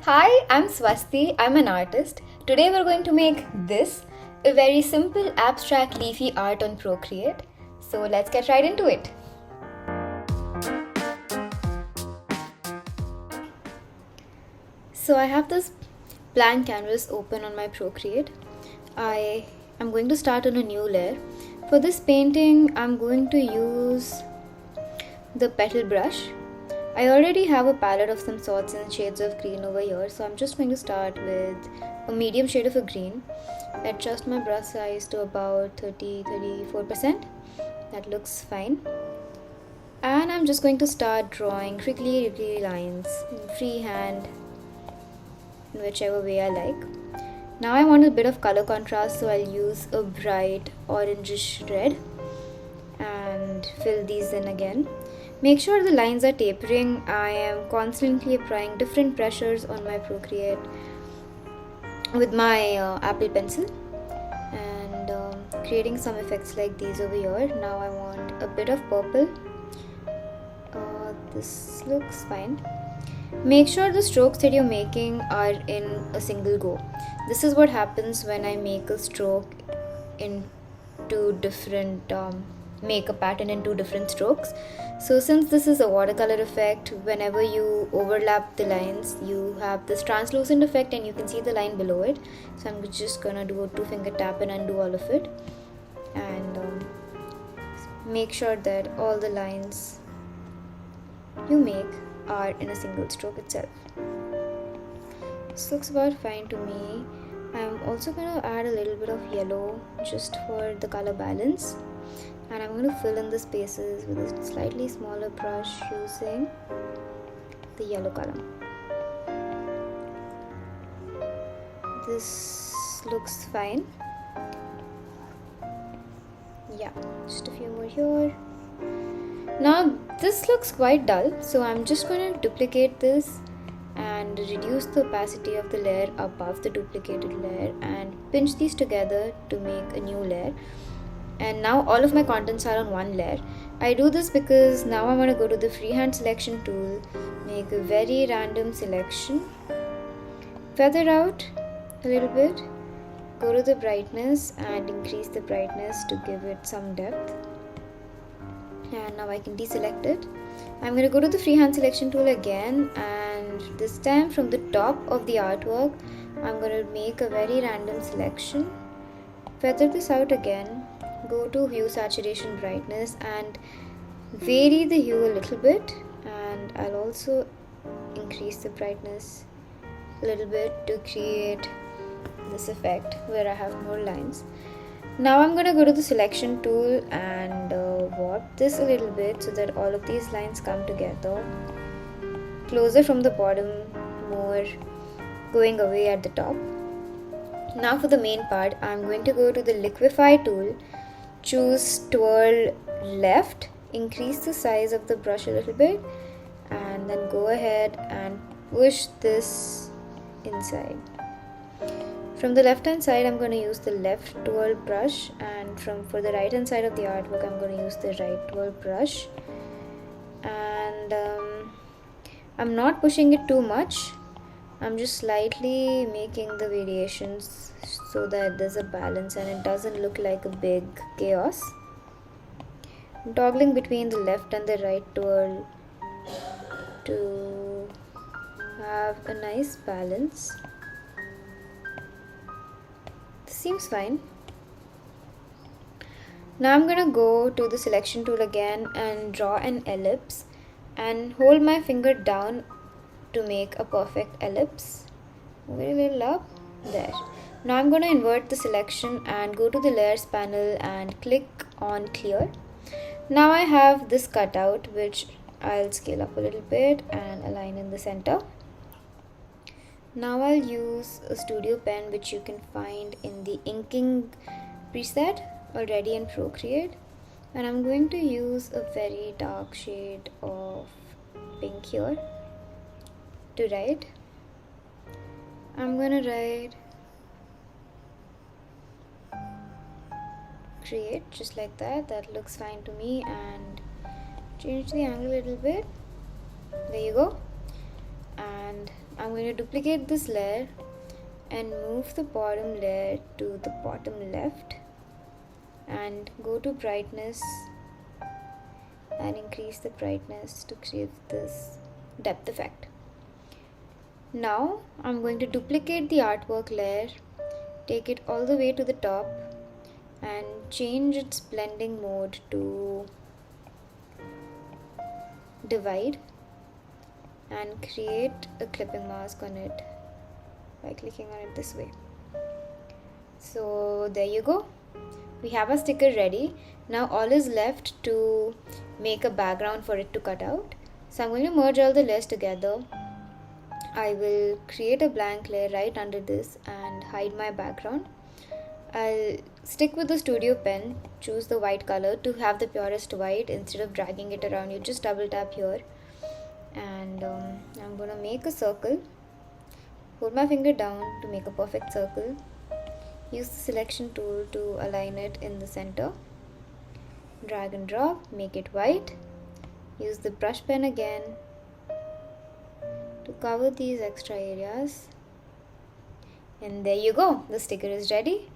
Hi, I'm Swasti. I'm an artist. Today we're going to make this, a very simple abstract leafy art on Procreate. So let's get right into it. So I have this blank canvas open on my Procreate. I am going to start on a new layer. For this painting, I'm going to use the petal brush. I already have a palette of some sorts and shades of green over here, so I'm just going to start with a medium shade of a green. Adjust my brush size to about 34%. That looks fine. And I'm just going to start drawing wriggly lines in freehand, in whichever way I like. Now I want a bit of color contrast, so I'll use a bright orangish red and fill these in again. Make sure the lines are tapering. I am constantly applying different pressures on my Procreate with my Apple Pencil and creating some effects like these over here. Now I want a bit of purple. This looks fine. Make sure the strokes that you're making are in a single go. This is what happens when I make a stroke in two different make a pattern in two different strokes. So since this is a watercolor effect, whenever you overlap the lines, you have this translucent effect and you can see the line below it. So I'm just gonna do a 2-finger tap and undo all of it, and make sure that all the lines you make are in a single stroke itself. This looks about fine to me. I'm also going to add a little bit of yellow just for the color balance, and I'm going to fill in the spaces with a slightly smaller brush using the yellow color. This looks fine. Yeah, just a few more here. Now this looks quite dull, so I'm just going to duplicate this and reduce the opacity of the layer above the duplicated layer and pinch these together to make a new layer. And now all of my contents are on one layer. I do this because now I want to go to the freehand selection tool, make a very random selection, feather out a little bit, go to the brightness and increase the brightness to give it some depth. And now I can deselect it. I'm going to go to the freehand selection tool again, and this time from the top of the artwork I'm going to make a very random selection, feather this out again, go to hue, saturation, brightness and vary the hue a little bit, and I'll also increase the brightness a little bit to create this effect where I have more lines. Now I'm going to go to the selection tool and warp this a little bit so that all of these lines come together, closer from the bottom, more going away at the top. Now for the main part, I'm going to go to the liquify tool, choose twirl left, increase the size of the brush a little bit, and then go ahead and push this inside. From the left hand side I'm going to use the left twirl brush, and for the right hand side of the artwork I'm going to use the right twirl brush, and I'm not pushing it too much. I'm just slightly making the variations so that there's a balance and it doesn't look like a big chaos. I'm toggling between the left and the right twirl to have a nice balance. Seems fine. Now I'm gonna go to the selection tool again and draw an ellipse and hold my finger down to make a perfect ellipse. Move it a little up. There. Now I'm gonna invert the selection and go to the layers panel and click on clear. Now I have this cutout which I'll scale up a little bit and align in the center. Now I'll use a studio pen which you can find in the inking preset already in Procreate, and I'm going to use a very dark shade of pink here to write. I'm gonna write create just like that. That looks fine to me, and change the angle a little bit. There you go. And I'm going to duplicate this layer and move the bottom layer to the bottom left and go to brightness and increase the brightness to create this depth effect. Now I'm going to duplicate the artwork layer, take it all the way to the top and change its blending mode to divide and create a clipping mask on it by clicking on it this way. So there you go. We have our sticker ready. Now all is left to make a background for it to cut out. So I'm going to merge all the layers together. I will create a blank layer right under this and hide my background. I'll stick with the studio pen, choose the white color to have the purest white. Instead of dragging it around, you just double tap here. And I'm going to make a circle. Hold my finger down to make a perfect circle. Use the selection tool to align it in the center. Drag and drop, make it white. Use the brush pen again to cover these extra areas. And there you go, the sticker is ready.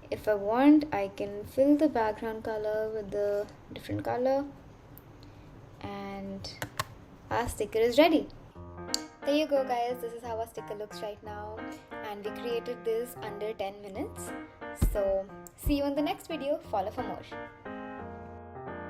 If I want, I can fill the background color with the different color and our sticker is ready. There you go guys, this is how our sticker looks right now and we created this under 10 minutes. So see you in the next video, follow for more.